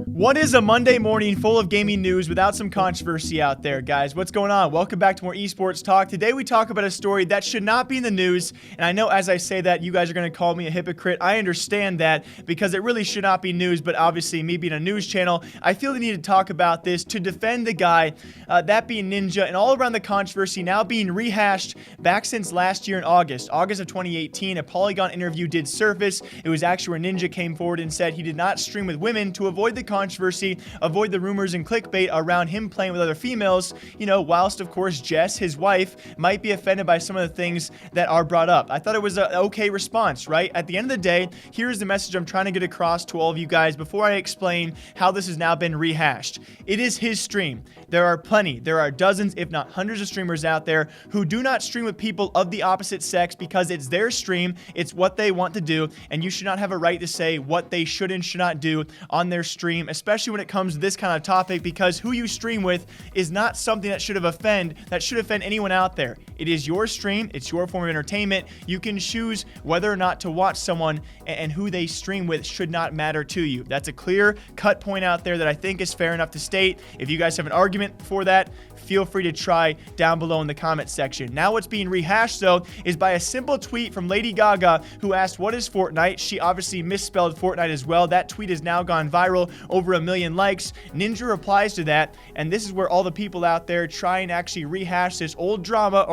What is a Monday morning full of gaming news without some controversy out there, guys? What's going on? Welcome back to more esports talk. Today we talk about a story that should not be in the news, and I know as I say that, you guys are going to call me a hypocrite. I understand that because it really should not be news, but obviously me being a news channel, I feel the need to talk about this to defend the guy, that being Ninja, and all around the controversy now being rehashed back since last year in August of 2018. A Polygon interview did surface. It was actually where Ninja came forward and said he did not stream with women to avoid the controversy, avoid the rumors and clickbait around him playing with other females, whilst of course Jess, his wife, might be offended by some of the things that are brought up. I thought it was an okay response, right? At the end of the day, here's the message I'm trying to get across to all of you guys before I explain how this has now been rehashed. It is his stream. There are dozens, if not hundreds of streamers out there who do not stream with people of the opposite sex because it's their stream, it's what they want to do, and you should not have a right to say what they should and should not do on their stream, especially when it comes to this kind of topic, because who you stream with is not something that should offend anyone out there. It is your stream, it's your form of entertainment. You can choose whether or not to watch someone, and who they stream with should not matter to you. That's a clear cut point out there that I think is fair enough to state. If you guys have an argument for that, feel free to try down below in the comment section. Now what's being rehashed though is by a simple tweet from Lady Gaga, who asked, "What is Fortnite?" She obviously misspelled Fortnite as well. That tweet has now gone viral, over 1 million likes. Ninja replies to that, and this is where all the people out there try and actually rehash this old drama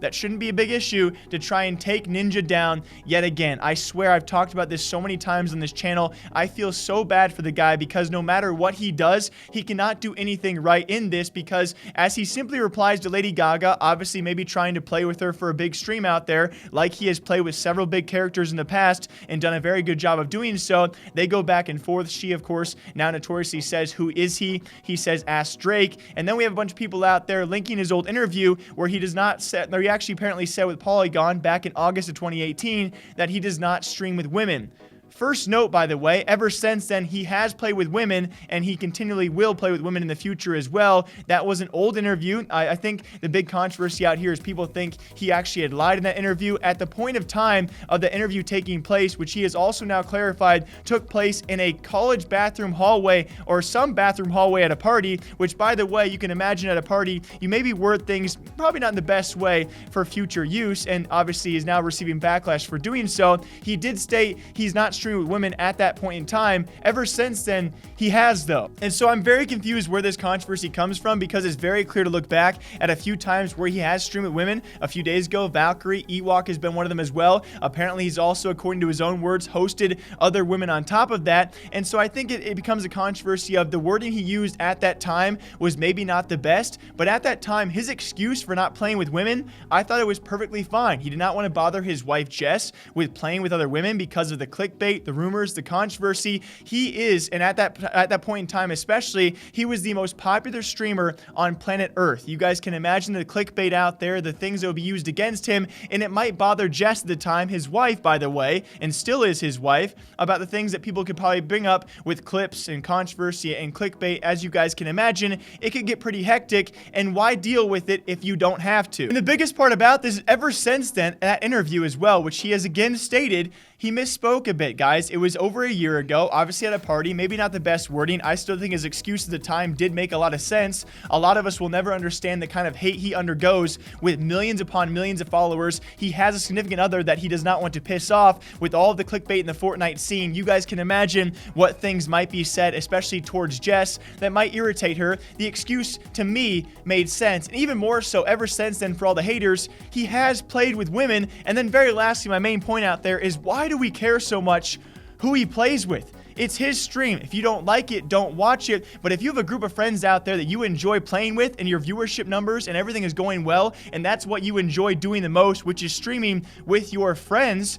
that shouldn't be a big issue to try and take Ninja down yet again. I swear I've talked about this so many times on this channel. I feel so bad for the guy because no matter what he does, he cannot do anything right in this, because as he simply replies to Lady Gaga, obviously maybe trying to play with her for a big stream out there, like he has played with several big characters in the past and done a very good job of doing so. They go back and forth. She, of course, now notoriously says, "Who is he?" He says, "Ask Drake." And then we have a bunch of people out there linking his old interview where he does not set, or he actually apparently said with Polygon back in August of 2018 that he does not stream with women. First note, by the way, ever since then, he has played with women, and he continually will play with women in the future as well. That was an old interview. I think the big controversy out here is people think he actually had lied in that interview. At the point of time of the interview taking place, which he has also now clarified took place in a college bathroom hallway, or some bathroom hallway at a party, which, by the way, you can imagine at a party, you maybe word things probably not in the best way for future use, and obviously is now receiving backlash for doing so. He did state he's not streaming with women at that point in time. Ever since then, he has though. And so I'm very confused where this controversy comes from, because it's very clear to look back at a few times where he has streamed with women. A few days ago, Valkyrie, Ewok has been one of them as well. Apparently, he's also, according to his own words, hosted other women on top of that. And so I think it becomes a controversy of the wording he used at that time was maybe not the best, but at that time, his excuse for not playing with women, I thought it was perfectly fine. He did not want to bother his wife, Jess, with playing with other women because of the clickbait, the rumors, the controversy. He is, and at that point in time especially, he was the most popular streamer on planet Earth. You guys can imagine the clickbait out there, the things that would be used against him, and it might bother Jess at the time, his wife, by the way, and still is his wife, about the things that people could probably bring up with clips and controversy and clickbait. As you guys can imagine, it could get pretty hectic, and why deal with it if you don't have to? And the biggest part about this is ever since then, that interview as well, which he has again stated, he misspoke a bit, guys. It was over a year ago, obviously at a party, maybe not the best wording. I still think his excuse at the time did make a lot of sense. A lot of us will never understand the kind of hate he undergoes with millions upon millions of followers. He has a significant other that he does not want to piss off. With all of the clickbait in the Fortnite scene, you guys can imagine what things might be said, especially towards Jess, that might irritate her. The excuse, to me, made sense. And even more so, ever since then, for all the haters, he has played with women. And then very lastly, my main point out there is, why do we care so much who he plays with? It's his stream. If you don't like it, don't watch it. But if you have a group of friends out there that you enjoy playing with, and your viewership numbers and everything is going well, and that's what you enjoy doing the most, which is streaming with your friends,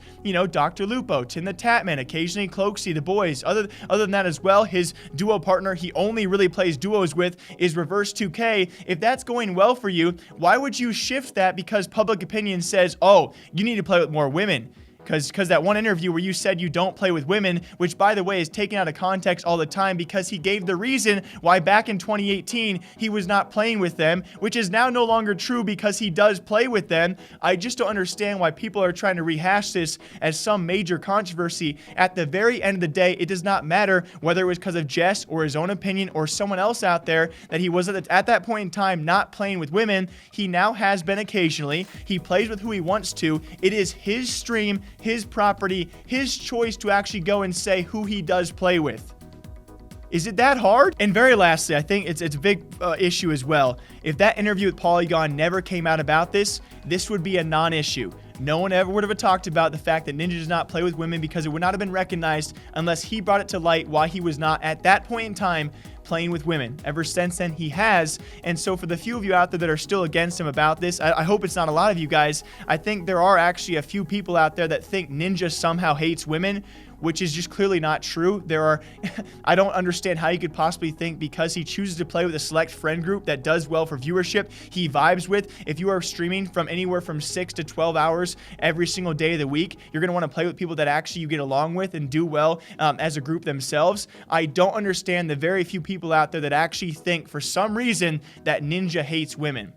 Dr. Lupo, Tin the Tatman, occasionally Cloaksy, the boys. Other than that as well, his duo partner he only really plays duos with is Reverse 2K. If that's going well for you, why would you shift that because public opinion says, oh, you need to play with more women? Because that one interview where you said you don't play with women, which by the way is taken out of context all the time because he gave the reason why back in 2018 he was not playing with them, which is now no longer true because he does play with them. I just don't understand why people are trying to rehash this as some major controversy. At the very end of the day, it does not matter whether it was because of Jess or his own opinion or someone else out there that he was at that point in time not playing with women. He now has been occasionally. He plays with who he wants to. It is his stream, his property, his choice to actually go and say who he does play with. Is it that hard? And very lastly, I think it's a big issue as well. If that interview with Polygon never came out about this would be a non-issue. No one ever would have talked about the fact that Ninja does not play with women because it would not have been recognized unless he brought it to light why he was not at that point in time playing with women. Ever since then, he has. And so for the few of you out there that are still against him about this, I hope it's not a lot of you guys. I think there are actually a few people out there that think Ninja somehow hates women, which is just clearly not true. I don't understand how you could possibly think because he chooses to play with a select friend group that does well for viewership, he vibes with. If you are streaming from anywhere from 6 to 12 hours every single day of the week, you're going to want to play with people that actually you get along with and do well as a group themselves. I don't understand the very few people out there that actually think for some reason that Ninja hates women.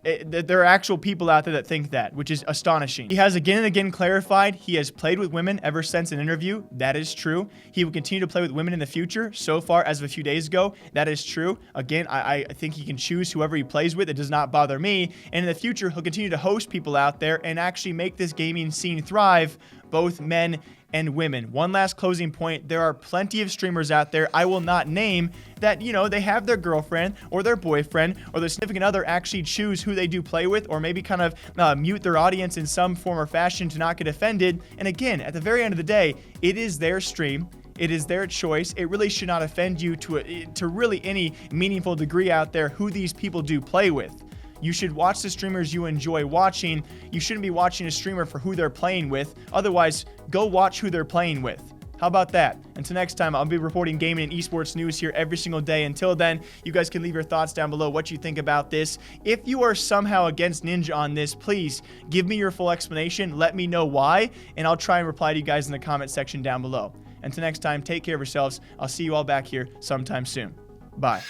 There are actual people out there that think that, which is astonishing. He has again and again clarified he has played with women ever since an interview. That is true. He will continue to play with women in the future. So far, as of a few days ago, that is true. Again, I think he can choose whoever he plays with. It does not bother me. And in the future, he'll continue to host people out there and actually make this gaming scene thrive, both men and women. One last closing point. There are plenty of streamers out there I will not name that, they have their girlfriend or their boyfriend or their significant other actually choose who they do play with, or maybe kind of mute their audience in some form or fashion to not get offended. And again, at the very end of the day, it is their stream. It is their choice. It really should not offend you to really any meaningful degree out there who these people do play with. You should watch the streamers you enjoy watching. You shouldn't be watching a streamer for who they're playing with. Otherwise, go watch who they're playing with. How about that? Until next time, I'll be reporting gaming and esports news here every single day. Until then, you guys can leave your thoughts down below what you think about this. If you are somehow against Ninja on this, please give me your full explanation. Let me know why, and I'll try and reply to you guys in the comment section down below. Until next time, take care of yourselves. I'll see you all back here sometime soon. Bye.